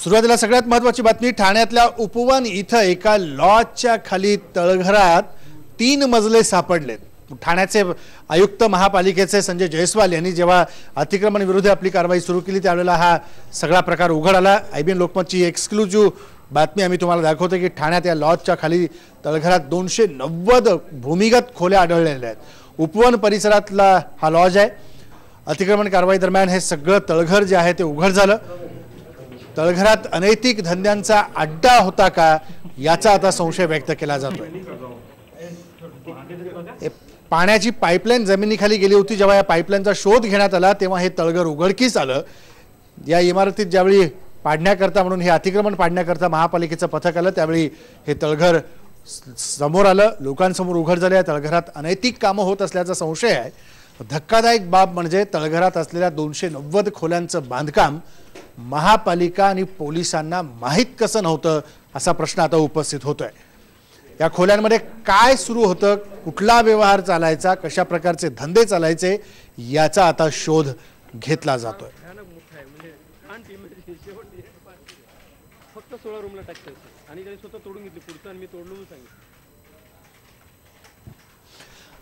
सुरुवातीला सगळ्यात महत्त्वाची बातमी, ठाण्यातल्या उपवन इथं एका लॉजच्या खाली तळघरात 3 मजले सापडलेत। ठाण्याचे आयुक्त महापालिकेचे संजय जयस्वाल यांनी जेव्हा अतिक्रमण विरोधी आपली कारवाई सुरू केली त्यावेळेला हा सगळा प्रकार उघड आला। IBN लोकमतची एक्सक्लुझिव्ह बातमी आम्ही तुम्हाला दाखवतो की ठाण्यात या लॉजच्या खाली तळघरात 290 भूमिगत खोल्या आढळलेल्या आहेत। उपवन परिसरातला हा लॉज आहे। अतिक्रमण कारवाई दरम्यान हे सगळं तळघर जे आहे ते उघड झालं। तळघरात अनैतिक धंद्यांचा अड्डा होता का याचा आता संशय व्यक्त केला जातोय। पाण्याची पाईपलाईन जमिनीखाली गेली होती। जेव्हा या पाईपलाईनचा शोध घेण्यात आला तेव्हा हे तळघर उघडकीस आलं। या इमारतीत ज्यावेळी पाडण्याकरता म्हणून हे अतिक्रमण पाडण्याकरता महापालिकेचं पथक आलं त्यावेळी हे तळघर समोर आलं, लोकांसमोर उघड झालं। या तळघरात अनैतिक कामं होत असल्याचा संशय आहे। धक्कादायक बाब म्हणजे तळघरात असलेल्या 290 खोल्यांचं बांधकाम महापालिका आणि पोलिसांना माहीत कसं नव्हतं असा प्रश्न आता उपस्थित होतोय। या खोल्यांमध्ये काय सुरू होतं, कुठला व्यवहार चालायचा, कशा प्रकारचे धंदे चालायचे याचा आता शोध घेतला जातोय। फक्त 16 रूमला टाकतात आणि काही स्वतः तोडून घेतली पुढचं आणि मी तोडलो म्हणून सांगितलं।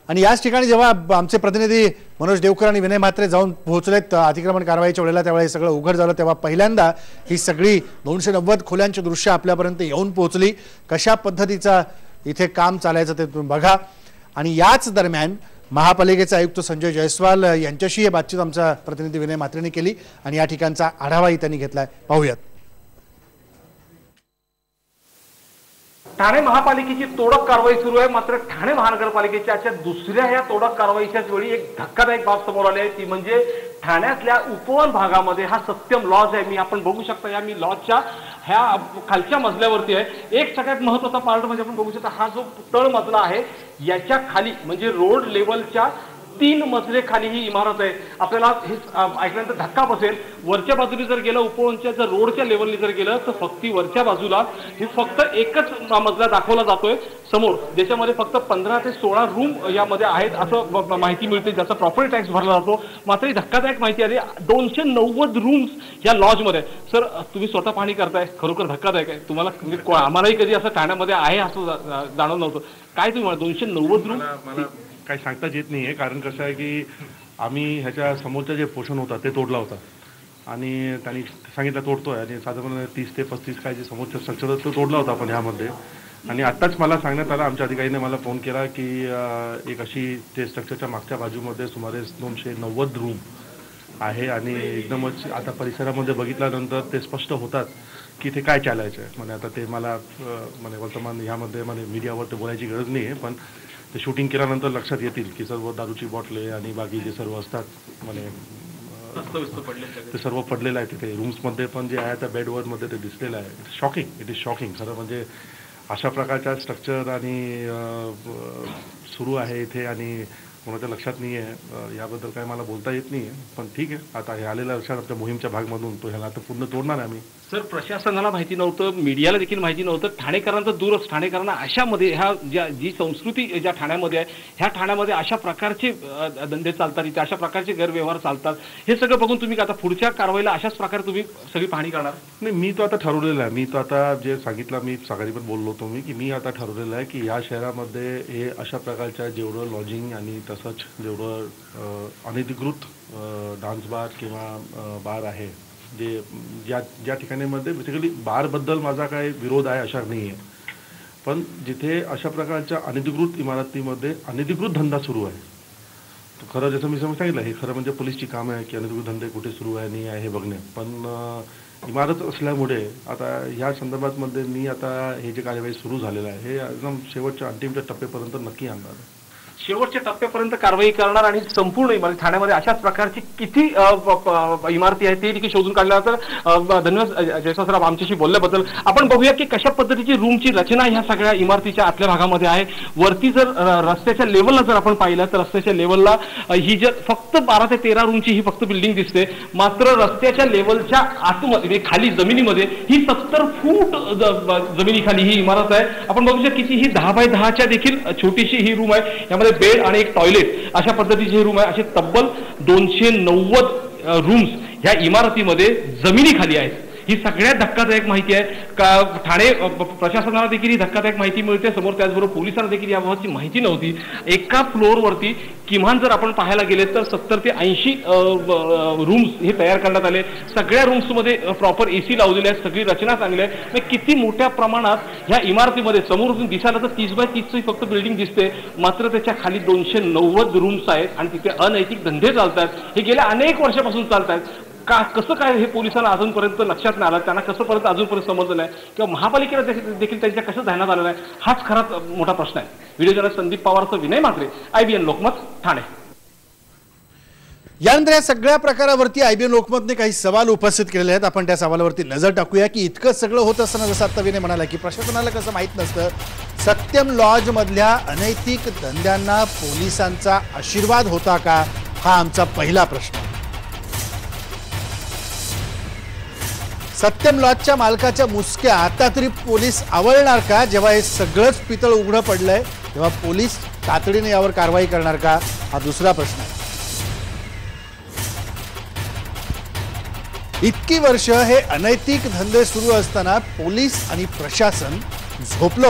आणि याच ठिकाणी जेव्हा आमचे प्रतिनिधी मनोज देवकर आणि विनय म्हात्रे जाऊन पोहोचलेत अतिक्रमण कारवाईच्या वेळेला त्यावेळी सगळं उघड झालं तेव्हा पहिल्यांदा ही सगळी 290 खोल्यांची दृश्य आपल्यापर्यंत येऊन पोहोचली। कशा पद्धतीचा इथे काम चालायचं ते तुम्ही बघा। आणि याच दरम्यान महापालिकेचे आयुक्त संजय जयस्वाल यांच्याशी बातचीत आमचा प्रतिनिधी विनय म्हात्रेने केली आणि या ठिकाणचा आढावाही त्यांनी घेतलाय, पाहूयात। ठाणे महापालिकेची तोडक कारवाई सुरू आहे। मात्र ठाणे महानगरपालिकेच्या दुसऱ्या ह्या तोडक कारवाईच्याच वेळी एक धक्कादायक बाब समोर आली आहे, ती म्हणजे ठाण्यातल्या उपवन भागामध्ये हा सत्यम लॉज आहे। आपण बघू शकता या मी लॉजच्या ह्या खालच्या मजल्यावरती आहे। एक सगळ्यात महत्त्वाचा पार्ट म्हणजे आपण बघू शकता हा जो तळ मजला आहे याच्या खाली म्हणजे रोड लेवलच्या 3 मजले खाली ही इमारत आहे। आपल्याला हे ऐकल्यानंतर धक्का बसेल। वरच्या बाजूने जर गेलं उपवनच्या जर रोडच्या लेवलने जर गेलं तर फक्त वरच्या बाजूला हे फक्त एकच मजला दाखवला जातोय समोर। ज्याच्यामध्ये फक्त 15 ते 16 रूम यामध्ये आहेत असं माहिती मिळते, ज्याचा प्रॉपर्टी टॅक्स भरला जातो। मात्र ही धक्कादायक माहिती आली 290 रूम्स या लॉजमध्ये। सर तुम्ही स्वतः पाहणी करताय, खरोखर धक्कादायक आहे। तुम्हाला आम्हालाही कधी असं ठाण्यामध्ये आहे असं जाणवलं नव्हतं। काय तुम्ही 290 रूम काही सांगताच येत नाहीये, कारण कसं आहे की आम्ही ह्याच्या समोरचा जे पोर्शन होता ते तोडला होता आणि त्यांनी सांगितलं तोडतोय आणि साधारण 30 ते 35 काय जे समोरचा स्ट्रक्चर तो तोडला होता आपण ह्यामध्ये। आणि आत्ताच मला सांगण्यात आलं, आमच्या अधिकाऱ्याने मला फोन केला की एक अशी ते स्ट्रक्चरच्या मागच्या बाजूमध्ये सुमारे 290 रूम आहे आणि एकदमच आता परिसरामध्ये बघितल्यानंतर ते स्पष्ट होतात की ते काय चालायचं आहे। म्हणजे आता ते मला म्हणजे वर्तमान ह्यामध्ये म्हणजे मीडियावर ते बोलायची गरज नाही आहे, पण ते शूटिंग केल्यानंतर लक्षात येतील की सर्व दारूची बॉटले आणि बाकी जे सर्व असतात म्हणजे ते सर्व पडलेलं आहे तिथे रूम्समध्ये पण जे आहे त्या बेडवरमध्ये ते दिसलेलं आहे। शॉकिंग, इट इज शॉकिंग खरं म्हणजे अशा प्रकारच्या स्ट्रक्चर आणि सुरू आहे इथे आणि कोणाच्या लक्षात नाही आहे। याबद्दल काय मला बोलता येत नाही आहे, पण ठीक आहे आता हे आलेल्या लक्षात आपल्या मोहीमच्या भागमधून तो ह्याला आता पूर्ण तोडणार आहे आम्ही। सर प्रशासनाला माहिती नव्हतं, मीडियाला देखील माहिती नव्हतं, ठाणेकरांचं दूरच। ठाणेकरांना अशामध्ये ह्या जी संस्कृती ज्या ठाण्यामध्ये आहे ह्या ठाण्यामध्ये अशा प्रकारचे धंदे चालतात, इथे अशा प्रकारचे गैरव्यवहार चालतात, हे सगळं बघून तुम्ही आता पुढच्या कारवाईला अशाच प्रकारे तुम्ही सगळी पाहणी करणार? नाही, मी तो आता ठरवलेला आहे। मी तो आता जे सांगितलं मी सकाळी पण बोललो होतो मी आता ठरवलेलं आहे की या शहरामध्ये हे अशा प्रकारच्या जेवढं लॉजिंग आणि तसंच जेवढं अनधिकृत डान्स बार किंवा बार आहे जे ज्या ठिकाणीमध्ये बेसिकली बारबद्दल माझा काय विरोध आहे अशा नाही आहे, पण जिथे अशा प्रकारच्या अनधिकृत इमारतीमध्ये अनधिकृत धंदा सुरू आहे तर खरं जसं मी सांगितलं हे खरं म्हणजे पोलीसची काम आहे की अनधिकृत धंदे कुठे सुरू आहे नाही आहे हे बघणे। पण इमारत असल्यामुळे आता ह्या संदर्भात मध्ये मी आता हे जे कार्यवाही सुरू झालेलं आहे हे एकदम शेवटच्या अंतिमच्या टप्प्यापर्यंत नक्की आणणार आहे। शेवटच्या टप्प्यापर्यंत कारवाई करणार आणि संपूर्ण इमारती ठाण्यामध्ये अशाच प्रकारची किती इमारती आहेत ते देखील शोधून काढल्या। तर धन्यवाद जयस्वाल सर आमच्याशी बोलल्याबद्दल। आपण बघूया की कशा पद्धतीची रूमची रचना ह्या सगळ्या इमारतीच्या आतल्या भागामध्ये आहे। वरती जर रस्त्याच्या लेवलला जर आपण पाहिलं तर रस्त्याच्या लेवलला ही जर फक्त 12 ते 13 रूमची ही फक्त बिल्डिंग दिसते, मात्र रस्त्याच्या लेवलच्या आतमध्ये खाली जमिनीमध्ये ही 70 फूट जमिनीखाली ही इमारत आहे। आपण बघू शकता की ही 10 बाय 10च्या देखील छोटीशी ही रूम आहे, यामध्ये बेड आणि एक टॉयलेट अशा पद्धतीचे रूम आहे। असे तब्बल 290 रूम्स ह्या इमारतीमध्ये जमिनी खाली आहेत। ही सगळ्यात धक्कादायक माहिती आहे का ठाणे प्रशासनाला देखील ही धक्कादायक माहिती मिळते समोर, त्याचबरोबर पोलिसांना देखील याबाबतची माहिती नव्हती. एका फ्लोअरवरती किमान जर आपण पाहायला गेले तर 70 ते 80 रूम्स हे तयार करण्यात आले. सगळ्या रूम्समध्ये प्रॉपर AC लावलेले आहेत, सगळी रचना चांगली आहे. किती मोठ्या प्रमाणात ह्या इमारतीमध्ये समोरून दिसायला तर 30 बाय 30 ची फक्त बिल्डिंग दिसते, मात्र त्याच्या खाली 290 रूम्स आहेत आणि तिथे अनैतिक धंदे चालतात. हे गेल्या अनेक वर्षापासून चालत आहेत. का कसं काय हे पोलिसांना अजूनपर्यंत लक्षात नाही आलं, त्यांना कसं परत अजूनपर्यंत समजलं नाही किंवा महापालिकेला देखील त्यांच्या कसं ध्यानात आलं नाही, हाच खरा मोठा प्रश्न आहे. व्हिडिओ जर्नलिस्ट संदीप पवारचं विनय म्हात्रे, IBN लोकमत, ठाणे. यानंतर या सगळ्या प्रकारावरती IBN लोकमतने काही सवाल उपस्थित केलेले आहेत. आपण त्या सवालावरती नजर टाकूया की इतकं सगळं होत असताना जसं आता विनय म्हणाला की प्रशासनाला कसं माहीत नसतं, सत्यम लॉज मधल्या अनैतिक धंद्यांना पोलिसांचा आशीर्वाद होता का, हा आमचा पहिला प्रश्न. सत्यम लॉजच्या मालकाच्या मुसक्या आता तरी पोलीस आवळणार का? जेव्हा हे सगळंच पितळ उघडं पडलंय तेव्हा पोलीस तातडीने यावर कारवाई करणार का, हा दुसरा प्रश्न आहे. इतकी वर्ष हे अनैतिक धंदे सुरू असताना पोलीस आणि प्रशासन झोपलं